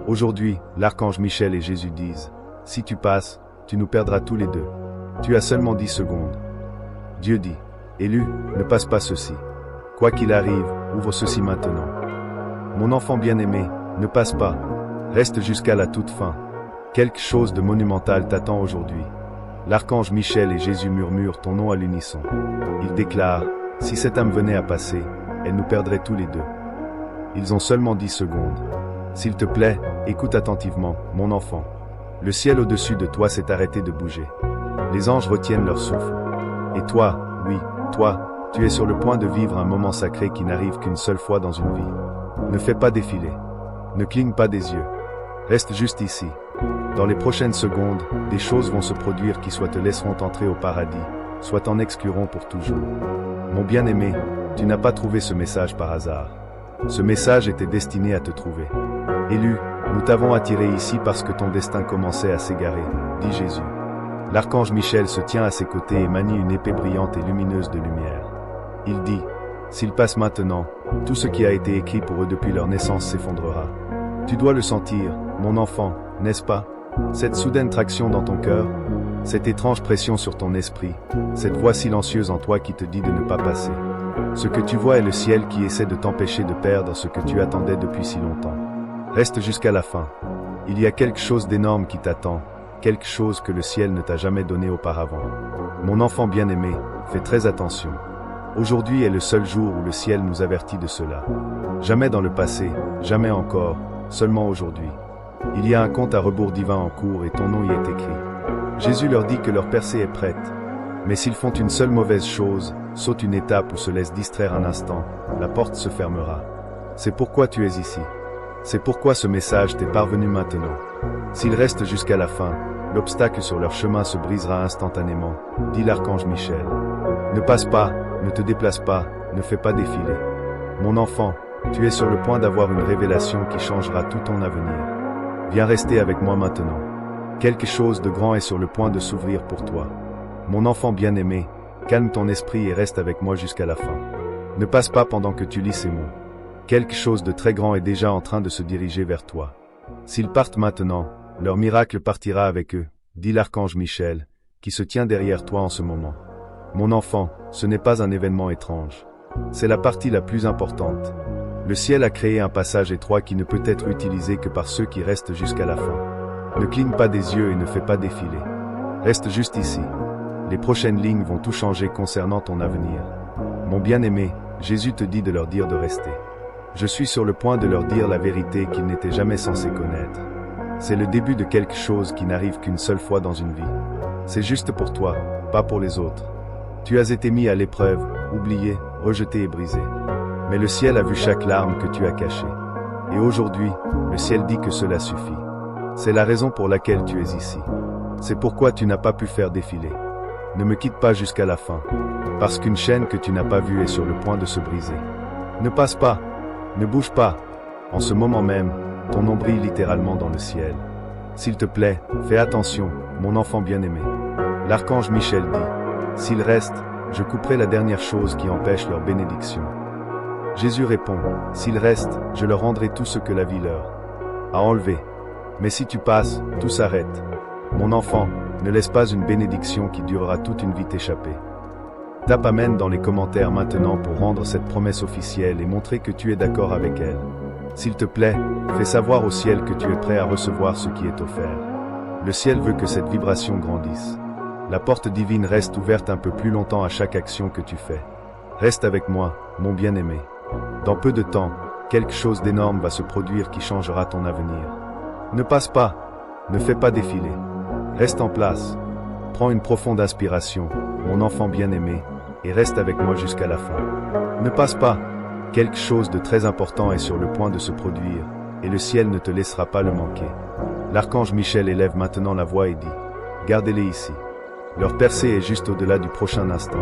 Aujourd'hui, l'archange Michel et Jésus disent, « Si tu passes, tu nous perdras tous les deux. Tu as seulement 10 secondes. » Dieu dit, « Élu, ne passe pas ceci. Quoi qu'il arrive, ouvre ceci maintenant. Mon enfant bien-aimé, ne passe pas. Reste jusqu'à la toute fin. Quelque chose de monumental t'attend aujourd'hui. » L'archange Michel et Jésus murmurent ton nom à l'unisson. Ils déclarent, « Si cette âme venait à passer, elle nous perdrait tous les deux. » Ils ont seulement 10 secondes. S'il te plaît, écoute attentivement, mon enfant. Le ciel au-dessus de toi s'est arrêté de bouger. Les anges retiennent leur souffle. Et toi, oui, toi, tu es sur le point de vivre un moment sacré qui n'arrive qu'une seule fois dans une vie. Ne fais pas défiler. Ne cligne pas des yeux. Reste juste ici. Dans les prochaines secondes, des choses vont se produire qui soit te laisseront entrer au paradis, soit t'en excluront pour toujours. Mon bien-aimé, tu n'as pas trouvé ce message par hasard. Ce message était destiné à te trouver. Élu, nous t'avons attiré ici parce que ton destin commençait à s'égarer, dit Jésus. L'archange Michel se tient à ses côtés et manie une épée brillante et lumineuse de lumière. Il dit, « S'ils passent maintenant, tout ce qui a été écrit pour eux depuis leur naissance s'effondrera. Tu dois le sentir, mon enfant, n'est-ce pas? Cette soudaine traction dans ton cœur, cette étrange pression sur ton esprit, cette voix silencieuse en toi qui te dit de ne pas passer. Ce que tu vois est le ciel qui essaie de t'empêcher de perdre ce que tu attendais depuis si longtemps. Reste jusqu'à la fin. Il y a quelque chose d'énorme qui t'attend, quelque chose que le ciel ne t'a jamais donné auparavant. Mon enfant bien-aimé, fais très attention. Aujourd'hui est le seul jour où le ciel nous avertit de cela. Jamais dans le passé, jamais encore, seulement aujourd'hui. Il y a un compte à rebours divin en cours et ton nom y est écrit. Jésus leur dit que leur percée est prête. Mais s'ils font une seule mauvaise chose, sautent une étape ou se laissent distraire un instant, la porte se fermera. C'est pourquoi tu es ici. C'est pourquoi ce message t'est parvenu maintenant. S'ils restent jusqu'à la fin, l'obstacle sur leur chemin se brisera instantanément, dit l'archange Michel. Ne passe pas, ne te déplace pas, ne fais pas défiler. Mon enfant, tu es sur le point d'avoir une révélation qui changera tout ton avenir. Viens rester avec moi maintenant. Quelque chose de grand est sur le point de s'ouvrir pour toi. Mon enfant bien-aimé, calme ton esprit et reste avec moi jusqu'à la fin. Ne passe pas pendant que tu lis ces mots. Quelque chose de très grand est déjà en train de se diriger vers toi. S'ils partent maintenant, leur miracle partira avec eux, dit l'archange Michel, qui se tient derrière toi en ce moment. Mon enfant, ce n'est pas un événement étrange. C'est la partie la plus importante. Le ciel a créé un passage étroit qui ne peut être utilisé que par ceux qui restent jusqu'à la fin. Ne cligne pas des yeux et ne fais pas défiler. Reste juste ici. Les prochaines lignes vont tout changer concernant ton avenir. Mon bien-aimé, Jésus te dit de leur dire de rester. Je suis sur le point de leur dire la vérité qu'ils n'étaient jamais censés connaître. C'est le début de quelque chose qui n'arrive qu'une seule fois dans une vie. C'est juste pour toi, pas pour les autres. Tu as été mis à l'épreuve, oublié, rejeté et brisé. Mais le ciel a vu chaque larme que tu as cachée. Et aujourd'hui, le ciel dit que cela suffit. C'est la raison pour laquelle tu es ici. C'est pourquoi tu n'as pas pu faire défiler. Ne me quitte pas jusqu'à la fin, parce qu'une chaîne que tu n'as pas vue est sur le point de se briser. Ne passe pas, ne bouge pas. En ce moment même, ton nom brille littéralement dans le ciel. S'il te plaît, fais attention, mon enfant bien-aimé. L'archange Michel dit, « S'ils restent, je couperai la dernière chose qui empêche leur bénédiction. » Jésus répond, « S'ils restent, je leur rendrai tout ce que la vie leur a enlevé. Mais si tu passes, tout s'arrête. Mon enfant, ne laisse pas une bénédiction qui durera toute une vie t'échapper. » Tape Amen dans les commentaires maintenant pour rendre cette promesse officielle et montrer que tu es d'accord avec elle. S'il te plaît, fais savoir au ciel que tu es prêt à recevoir ce qui est offert. Le ciel veut que cette vibration grandisse. La porte divine reste ouverte un peu plus longtemps à chaque action que tu fais. Reste avec moi, mon bien-aimé. Dans peu de temps, quelque chose d'énorme va se produire qui changera ton avenir. Ne passe pas, ne fais pas défiler. Reste en place. Prends une profonde inspiration, mon enfant bien-aimé, et reste avec moi jusqu'à la fin. Ne passe pas. Quelque chose de très important est sur le point de se produire, et le ciel ne te laissera pas le manquer. L'archange Michel élève maintenant la voix et dit, « Gardez-les ici. Leur percée est juste au-delà du prochain instant.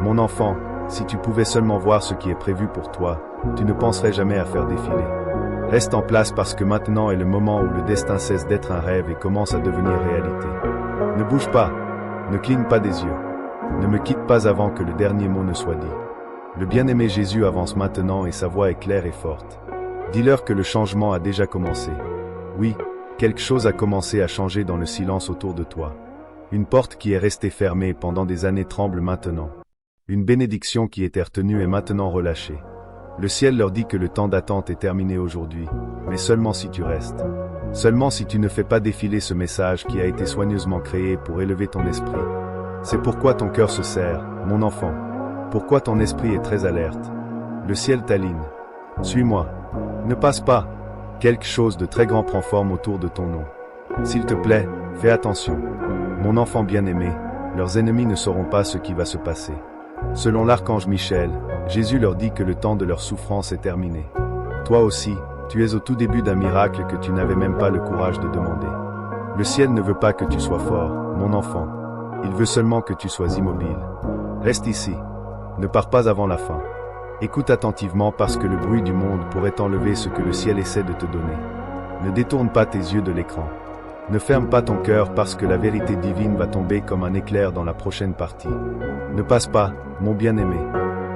Mon enfant, si tu pouvais seulement voir ce qui est prévu pour toi, tu ne penserais jamais à faire défiler. Reste en place parce que maintenant est le moment où le destin cesse d'être un rêve et commence à devenir réalité. Ne bouge pas, ne cligne pas des yeux. Ne me quitte pas avant que le dernier mot ne soit dit. » Le bien-aimé Jésus avance maintenant et sa voix est claire et forte. Dis-leur que le changement a déjà commencé. Oui, quelque chose a commencé à changer dans le silence autour de toi. Une porte qui est restée fermée pendant des années tremble maintenant. Une bénédiction qui était retenue est maintenant relâchée. Le ciel leur dit que le temps d'attente est terminé aujourd'hui, mais seulement si tu restes. Seulement si tu ne fais pas défiler ce message qui a été soigneusement créé pour élever ton esprit. C'est pourquoi ton cœur se serre, mon enfant. Pourquoi ton esprit est très alerte. Le ciel t'aligne. Suis-moi. Ne passe pas. Quelque chose de très grand prend forme autour de ton nom. S'il te plaît, fais attention. Mon enfant bien-aimé, leurs ennemis ne sauront pas ce qui va se passer. Selon l'archange Michel, Jésus leur dit que le temps de leur souffrance est terminé. Toi aussi, tu es au tout début d'un miracle que tu n'avais même pas le courage de demander. Le ciel ne veut pas que tu sois fort, mon enfant. Il veut seulement que tu sois immobile. Reste ici. Ne pars pas avant la fin. Écoute attentivement parce que le bruit du monde pourrait enlever ce que le ciel essaie de te donner. Ne détourne pas tes yeux de l'écran. Ne ferme pas ton cœur parce que la vérité divine va tomber comme un éclair dans la prochaine partie. Ne passe pas, mon bien-aimé.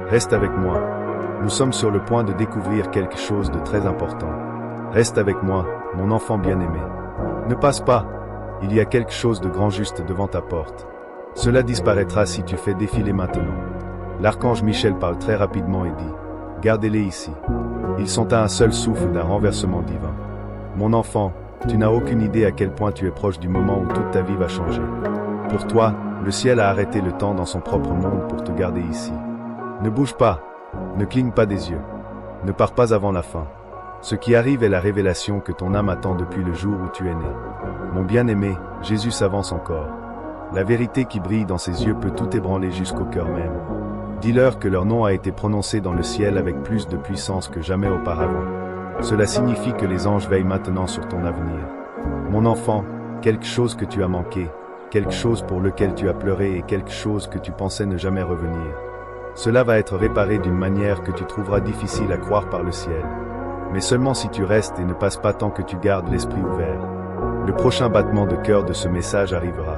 Reste avec moi. Nous sommes sur le point de découvrir quelque chose de très important. Reste avec moi, mon enfant bien-aimé. Ne passe pas. Il y a quelque chose de grand juste devant ta porte. Cela disparaîtra si tu fais défiler maintenant. L'archange Michel parle très rapidement et dit, « Gardez-les ici. Ils sont à un seul souffle d'un renversement divin. Mon enfant, tu n'as aucune idée à quel point tu es proche du moment où toute ta vie va changer. Pour toi, le ciel a arrêté le temps dans son propre monde pour te garder ici. Ne bouge pas. Ne cligne pas des yeux. Ne pars pas avant la fin. Ce qui arrive est la révélation que ton âme attend depuis le jour où tu es né. Mon bien-aimé, Jésus s'avance encore. La vérité qui brille dans ses yeux peut tout ébranler jusqu'au cœur même. Dis-leur que leur nom a été prononcé dans le ciel avec plus de puissance que jamais auparavant. Cela signifie que les anges veillent maintenant sur ton avenir. Mon enfant, quelque chose que tu as manqué, quelque chose pour lequel tu as pleuré et quelque chose que tu pensais ne jamais revenir. Cela va être réparé d'une manière que tu trouveras difficile à croire par le ciel. Mais seulement si tu restes et ne passes pas tant que tu gardes l'esprit ouvert. Le prochain battement de cœur de ce message arrivera.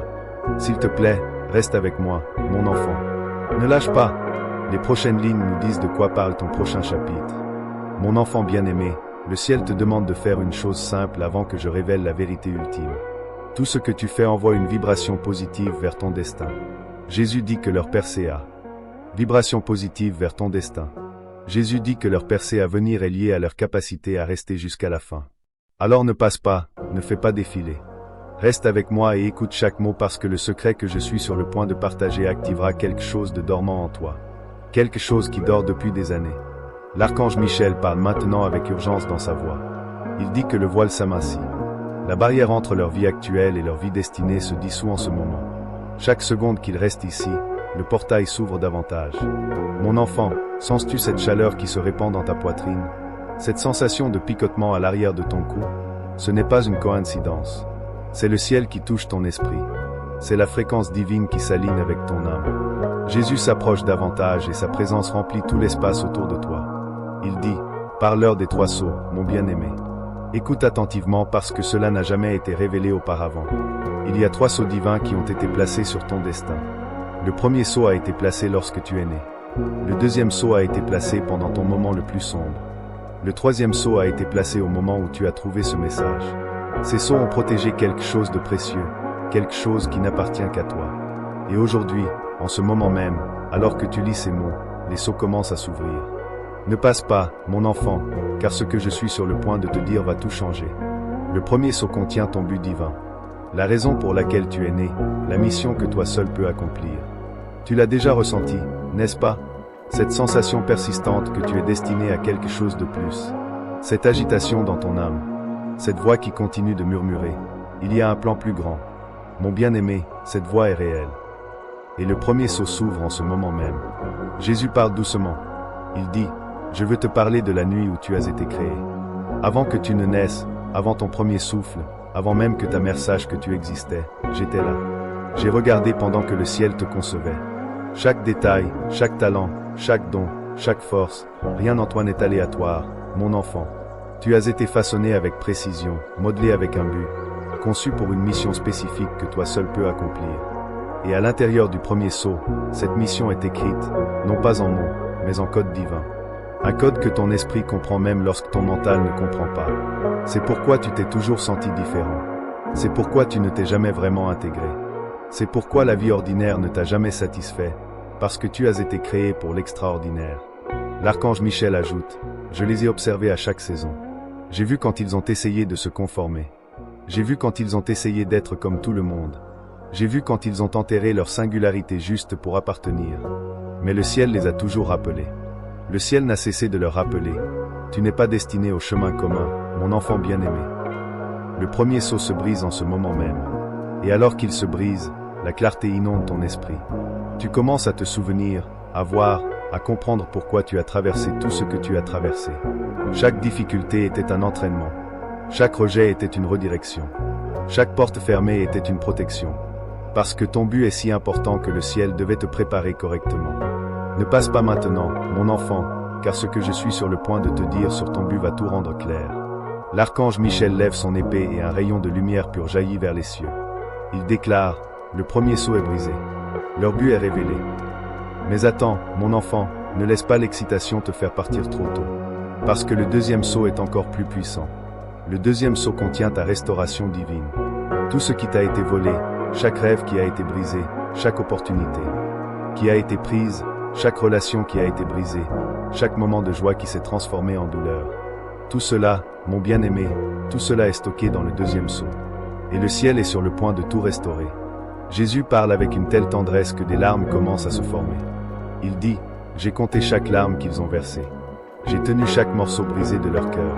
S'il te plaît, reste avec moi, mon enfant. Ne lâche pas. Les prochaines lignes nous disent de quoi parle ton prochain chapitre. Mon enfant bien-aimé, le ciel te demande de faire une chose simple avant que je révèle la vérité ultime. Tout ce que tu fais envoie une vibration positive vers ton destin. Jésus dit que leur percée a. Vibration positive vers ton destin. Jésus dit que leur percée à venir est liée à leur capacité à rester jusqu'à la fin. Alors ne passe pas, ne fais pas défiler. Reste avec moi et écoute chaque mot parce que le secret que je suis sur le point de partager activera quelque chose de dormant en toi. Quelque chose qui dort depuis des années. L'archange Michel parle maintenant avec urgence dans sa voix. Il dit que le voile s'amincit. La barrière entre leur vie actuelle et leur vie destinée se dissout en ce moment. Chaque seconde qu'ils restent ici, le portail s'ouvre davantage. Mon enfant, sens-tu cette chaleur qui se répand dans ta poitrine? Cette sensation de picotement à l'arrière de ton cou? Ce n'est pas une coïncidence. C'est le ciel qui touche ton esprit. C'est la fréquence divine qui s'aligne avec ton âme. Jésus s'approche davantage et sa présence remplit tout l'espace autour de toi. Il dit, parle-leur des 3 sceaux, mon bien-aimé. Écoute attentivement parce que cela n'a jamais été révélé auparavant. Il y a 3 sceaux divins qui ont été placés sur ton destin. Le premier sceau a été placé lorsque tu es né. Le deuxième sceau a été placé pendant ton moment le plus sombre. Le troisième sceau a été placé au moment où tu as trouvé ce message. Ces sceaux ont protégé quelque chose de précieux, quelque chose qui n'appartient qu'à toi. Et aujourd'hui, en ce moment même, alors que tu lis ces mots, les sceaux commencent à s'ouvrir. Ne passe pas, mon enfant, car ce que je suis sur le point de te dire va tout changer. Le premier sceau contient ton but divin. La raison pour laquelle tu es né, la mission que toi seul peux accomplir. Tu l'as déjà ressenti, n'est-ce pas? Cette sensation persistante que tu es destiné à quelque chose de plus. Cette agitation dans ton âme. Cette voix qui continue de murmurer. Il y a un plan plus grand. Mon bien-aimé, cette voix est réelle. Et le premier sceau s'ouvre en ce moment même. Jésus parle doucement. Il dit, je veux te parler de la nuit où tu as été créé. Avant que tu ne naisses, avant ton premier souffle, avant même que ta mère sache que tu existais, j'étais là. J'ai regardé pendant que le ciel te concevait. Chaque détail, chaque talent, chaque don, chaque force, rien en toi n'est aléatoire, mon enfant. Tu as été façonné avec précision, modelé avec un but, conçu pour une mission spécifique que toi seul peux accomplir. Et à l'intérieur du premier sceau, cette mission est écrite, non pas en mots, mais en code divin. Un code que ton esprit comprend même lorsque ton mental ne comprend pas. C'est pourquoi tu t'es toujours senti différent. C'est pourquoi tu ne t'es jamais vraiment intégré. C'est pourquoi la vie ordinaire ne t'a jamais satisfait, parce que tu as été créé pour l'extraordinaire. L'archange Michel ajoute, « Je les ai observés à chaque saison. J'ai vu quand ils ont essayé de se conformer. J'ai vu quand ils ont essayé d'être comme tout le monde. J'ai vu quand ils ont enterré leur singularité juste pour appartenir. Mais le ciel les a toujours rappelés. Le ciel n'a cessé de leur rappeler. Tu n'es pas destiné au chemin commun, mon enfant bien-aimé. » Le premier sceau se brise en ce moment même. Et alors qu'il se brise, la clarté inonde ton esprit. Tu commences à te souvenir, à voir, à comprendre pourquoi tu as traversé tout ce que tu as traversé. Chaque difficulté était un entraînement. Chaque rejet était une redirection. Chaque porte fermée était une protection. Parce que ton but est si important que le ciel devait te préparer correctement. Ne passe pas maintenant, mon enfant, car ce que je suis sur le point de te dire sur ton but va tout rendre clair. L'archange Michel lève son épée et un rayon de lumière pure jaillit vers les cieux. Il déclare, le premier sceau est brisé. Leur but est révélé. Mais attends, mon enfant, ne laisse pas l'excitation te faire partir trop tôt. Parce que le deuxième sceau est encore plus puissant. Le deuxième sceau contient ta restauration divine. Tout ce qui t'a été volé, chaque rêve qui a été brisé, chaque opportunité qui a été prise, chaque relation qui a été brisée, chaque moment de joie qui s'est transformé en douleur. Tout cela, mon bien-aimé, tout cela est stocké dans le deuxième sceau. Et le ciel est sur le point de tout restaurer. Jésus parle avec une telle tendresse que des larmes commencent à se former. Il dit, « J'ai compté chaque larme qu'ils ont versée. J'ai tenu chaque morceau brisé de leur cœur.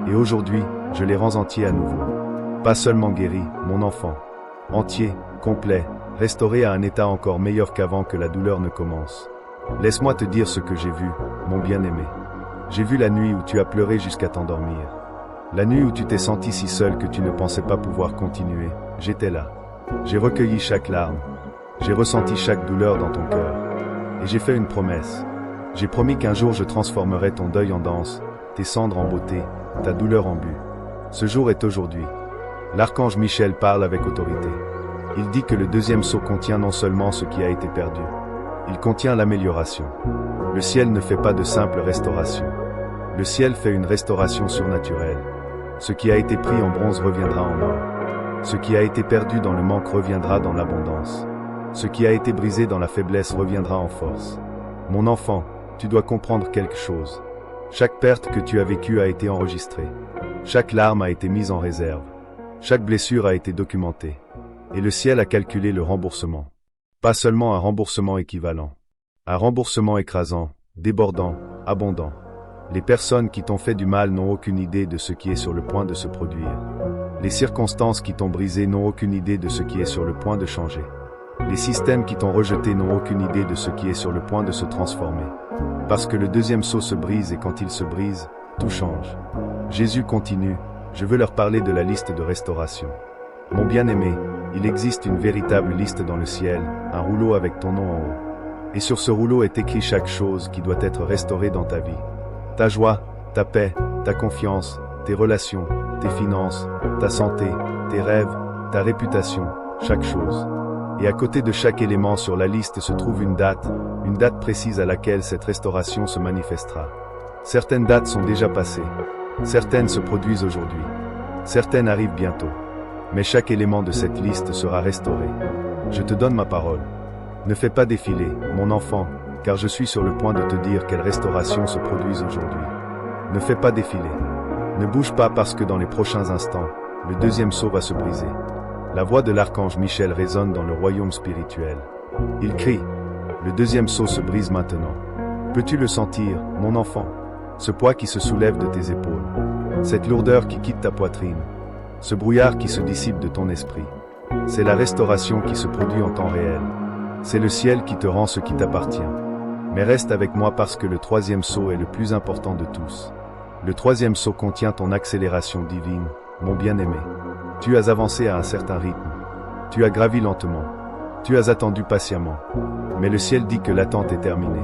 Et aujourd'hui, je les rends entiers à nouveau. Pas seulement guéris, mon enfant. Entier, complet, restauré à un état encore meilleur qu'avant que la douleur ne commence. Laisse-moi te dire ce que j'ai vu, mon bien-aimé. J'ai vu la nuit où tu as pleuré jusqu'à t'endormir. La nuit où tu t'es senti si seul que tu ne pensais pas pouvoir continuer. J'étais là. J'ai recueilli chaque larme. J'ai ressenti chaque douleur dans ton cœur. Et j'ai fait une promesse. J'ai promis qu'un jour je transformerai ton deuil en danse, tes cendres en beauté, ta douleur en but. Ce jour est aujourd'hui. L'archange Michel parle avec autorité. Il dit que le deuxième sceau contient non seulement ce qui a été perdu, il contient l'amélioration. Le ciel ne fait pas de simple restauration. Le ciel fait une restauration surnaturelle. Ce qui a été pris en bronze reviendra en or. Ce qui a été perdu dans le manque reviendra dans l'abondance. Ce qui a été brisé dans la faiblesse reviendra en force. Mon enfant, tu dois comprendre quelque chose. Chaque perte que tu as vécue a été enregistrée. Chaque larme a été mise en réserve. Chaque blessure a été documentée. Et le ciel a calculé le remboursement. Pas seulement un remboursement équivalent. Un remboursement écrasant, débordant, abondant. Les personnes qui t'ont fait du mal n'ont aucune idée de ce qui est sur le point de se produire. Les circonstances qui t'ont brisé n'ont aucune idée de ce qui est sur le point de changer. Les systèmes qui t'ont rejeté n'ont aucune idée de ce qui est sur le point de se transformer. Parce que le deuxième sceau se brise et quand il se brise, tout change. Jésus continue, je veux leur parler de la liste de restauration. Mon bien-aimé, il existe une véritable liste dans le ciel, un rouleau avec ton nom en haut. Et sur ce rouleau est écrit chaque chose qui doit être restaurée dans ta vie. Ta joie, ta paix, ta confiance, tes relations, tes finances, ta santé, tes rêves, ta réputation, chaque chose. Et à côté de chaque élément sur la liste se trouve une date précise à laquelle cette restauration se manifestera. Certaines dates sont déjà passées. Certaines se produisent aujourd'hui. Certaines arrivent bientôt. Mais chaque élément de cette liste sera restauré. Je te donne ma parole. Ne fais pas défiler, mon enfant, car je suis sur le point de te dire quelle restauration se produise aujourd'hui. Ne fais pas défiler. Ne bouge pas parce que dans les prochains instants, le deuxième sceau va se briser. La voix de l'archange Michel résonne dans le royaume spirituel. Il crie, le deuxième sceau se brise maintenant. Peux-tu le sentir, mon enfant? Ce poids qui se soulève de tes épaules. Cette lourdeur qui quitte ta poitrine. Ce brouillard qui se dissipe de ton esprit. C'est la restauration qui se produit en temps réel. C'est le ciel qui te rend ce qui t'appartient. Mais reste avec moi parce que le troisième sceau est le plus important de tous. Le troisième sceau contient ton accélération divine, mon bien-aimé. Tu as avancé à un certain rythme. Tu as gravi lentement. Tu as attendu patiemment. Mais le ciel dit que l'attente est terminée.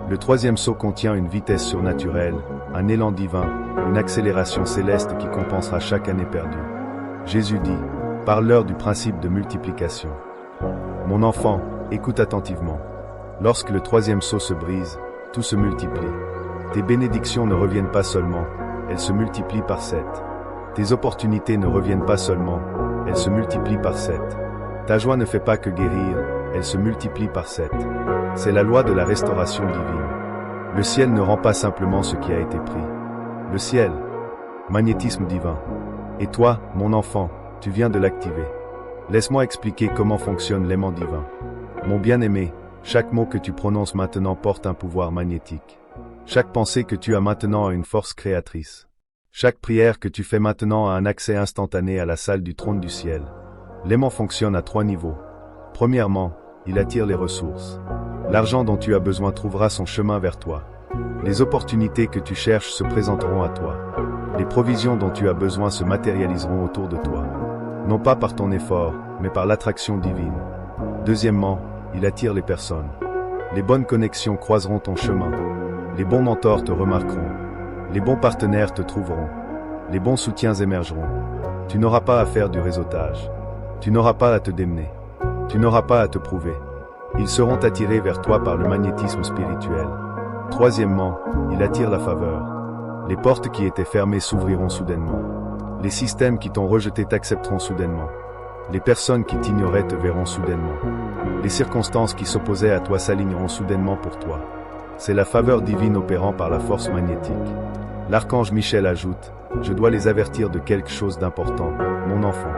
Le troisième sceau contient une vitesse surnaturelle, un élan divin, une accélération céleste qui compensera chaque année perdue. Jésus dit, parle-leur du principe de multiplication. Mon enfant, écoute attentivement. Lorsque le troisième sceau se brise, tout se multiplie. Tes bénédictions ne reviennent pas seulement, elles se multiplient par 7. Tes opportunités ne reviennent pas seulement, elles se multiplient par 7. Ta joie ne fait pas que guérir, elle se multiplie par 7. C'est la loi de la restauration divine. Le ciel ne rend pas simplement ce qui a été pris. Le ciel, magnétisme divin. Et toi, mon enfant, tu viens de l'activer. Laisse-moi expliquer comment fonctionne l'aimant divin. Mon bien-aimé, chaque mot que tu prononces maintenant porte un pouvoir magnétique. Chaque pensée que tu as maintenant a une force créatrice. Chaque prière que tu fais maintenant a un accès instantané à la salle du trône du ciel. L'aimant fonctionne à 3 niveaux. Premièrement, il attire les ressources. L'argent dont tu as besoin trouvera son chemin vers toi. Les opportunités que tu cherches se présenteront à toi. Les provisions dont tu as besoin se matérialiseront autour de toi. Non pas par ton effort, mais par l'attraction divine. Deuxièmement, il attire les personnes. Les bonnes connexions croiseront ton chemin. Les bons mentors te remarqueront. Les bons partenaires te trouveront. Les bons soutiens émergeront. Tu n'auras pas à faire du réseautage. Tu n'auras pas à te démener. Tu n'auras pas à te prouver. Ils seront attirés vers toi par le magnétisme spirituel. Troisièmement, il attire la faveur. Les portes qui étaient fermées s'ouvriront soudainement. Les systèmes qui t'ont rejeté t'accepteront soudainement. Les personnes qui t'ignoraient te verront soudainement. Les circonstances qui s'opposaient à toi s'aligneront soudainement pour toi. C'est la faveur divine opérant par la force magnétique. L'archange Michel ajoute, « Je dois les avertir de quelque chose d'important, mon enfant.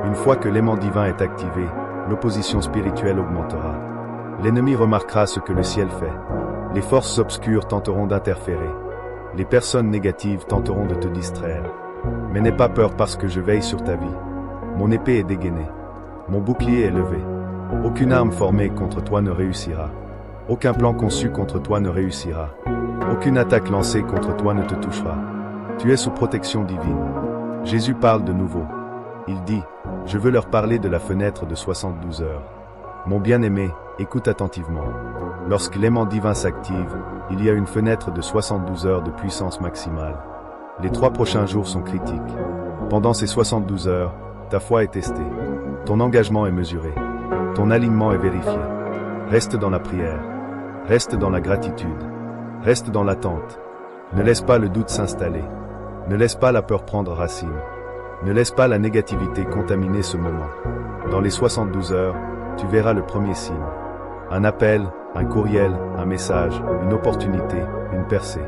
Une fois que l'aimant divin est activé, l'opposition spirituelle augmentera. L'ennemi remarquera ce que le ciel fait. Les forces obscures tenteront d'interférer. Les personnes négatives tenteront de te distraire. Mais n'aie pas peur parce que je veille sur ta vie. Mon épée est dégainée. Mon bouclier est levé. Aucune arme formée contre toi ne réussira. Aucun plan conçu contre toi ne réussira. Aucune attaque lancée contre toi ne te touchera. Tu es sous protection divine. Jésus parle de nouveau. Il dit, « Je veux leur parler de la fenêtre de 72 heures. » Mon bien-aimé, écoute attentivement. Lorsque l'aimant divin s'active, il y a une fenêtre de 72 heures de puissance maximale. Les 3 prochains jours sont critiques. Pendant ces 72 heures, ta foi est testée. Ton engagement est mesuré. Ton alignement est vérifié. Reste dans la prière. Reste dans la gratitude. Reste dans l'attente. Ne laisse pas le doute s'installer. Ne laisse pas la peur prendre racine. Ne laisse pas la négativité contaminer ce moment. Dans les 72 heures, tu verras le premier signe. Un appel, un courriel, un message, une opportunité, une percée.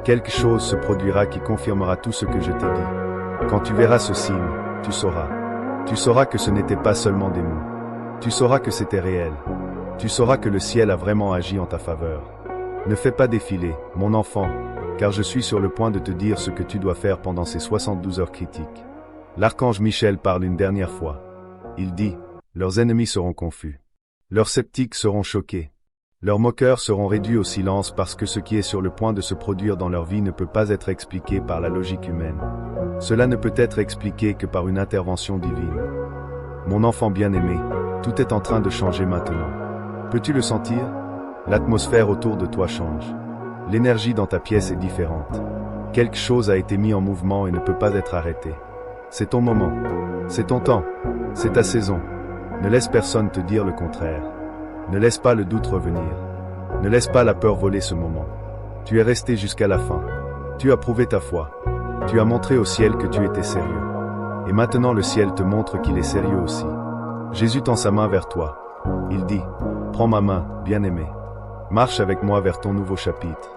Quelque chose se produira qui confirmera tout ce que je t'ai dit. Quand tu verras ce signe, tu sauras. Tu sauras que ce n'était pas seulement des mots. Tu sauras que c'était réel. Tu sauras que le ciel a vraiment agi en ta faveur. Ne fais pas défiler, mon enfant, car je suis sur le point de te dire ce que tu dois faire pendant ces 72 heures critiques. L'archange Michel parle une dernière fois. Il dit, « Leurs ennemis seront confus. Leurs sceptiques seront choqués. Leurs moqueurs seront réduits au silence parce que ce qui est sur le point de se produire dans leur vie ne peut pas être expliqué par la logique humaine. Cela ne peut être expliqué que par une intervention divine. Mon enfant bien-aimé, tout est en train de changer maintenant. Peux-tu le sentir? L'atmosphère autour de toi change. L'énergie dans ta pièce est différente. Quelque chose a été mis en mouvement et ne peut pas être arrêté. C'est ton moment. C'est ton temps. C'est ta saison. Ne laisse personne te dire le contraire. Ne laisse pas le doute revenir. Ne laisse pas la peur voler ce moment. Tu es resté jusqu'à la fin. Tu as prouvé ta foi. Tu as montré au ciel que tu étais sérieux. Et maintenant le ciel te montre qu'il est sérieux aussi. Jésus tend sa main vers toi. Il dit, « Prends ma main, bien-aimé. Marche avec moi vers ton nouveau chapitre.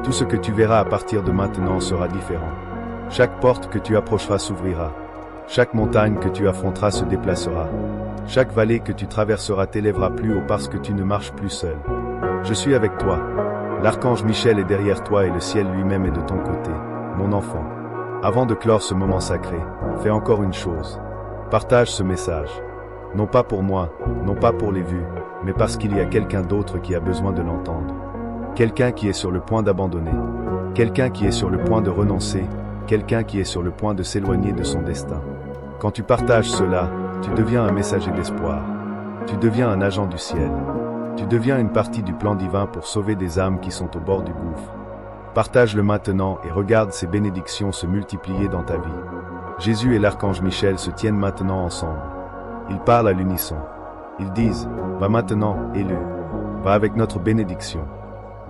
Tout ce que tu verras à partir de maintenant sera différent. Chaque porte que tu approcheras s'ouvrira. Chaque montagne que tu affronteras se déplacera. Chaque vallée que tu traverseras t'élèvera plus haut parce que tu ne marches plus seul. Je suis avec toi. L'archange Michel est derrière toi et le ciel lui-même est de ton côté, mon enfant. Avant de clore ce moment sacré, fais encore une chose. Partage ce message. Non pas pour moi, non pas pour les vues, mais parce qu'il y a quelqu'un d'autre qui a besoin de l'entendre. Quelqu'un qui est sur le point d'abandonner. Quelqu'un qui est sur le point de renoncer. Quelqu'un qui est sur le point de s'éloigner de son destin. Quand tu partages cela, tu deviens un messager d'espoir. Tu deviens un agent du ciel. Tu deviens une partie du plan divin pour sauver des âmes qui sont au bord du gouffre. Partage-le maintenant et regarde ces bénédictions se multiplier dans ta vie. Jésus et l'archange Michel se tiennent maintenant ensemble. Ils parlent à l'unisson. Ils disent, « Va maintenant, élu. Va avec notre bénédiction.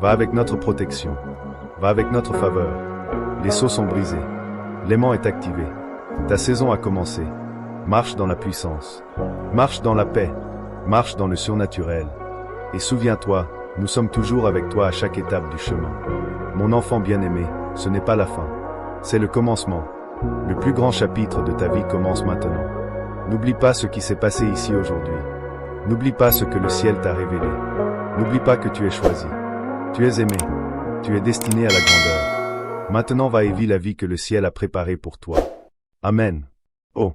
Va avec notre protection. va avec notre faveur. Les sceaux sont brisés. L'aimant est activé. Ta saison a commencé. Marche dans la puissance. Marche dans la paix. Marche dans le surnaturel. Et souviens-toi, nous sommes toujours avec toi à chaque étape du chemin. Mon enfant bien-aimé, ce n'est pas la fin. C'est le commencement. Le plus grand chapitre de ta vie commence maintenant. N'oublie pas ce qui s'est passé ici aujourd'hui. N'oublie pas ce que le ciel t'a révélé. N'oublie pas que tu es choisi. Tu es aimé. Tu es destiné à la grandeur. Maintenant va et vis la vie que le ciel a préparée pour toi. Amen. Oh.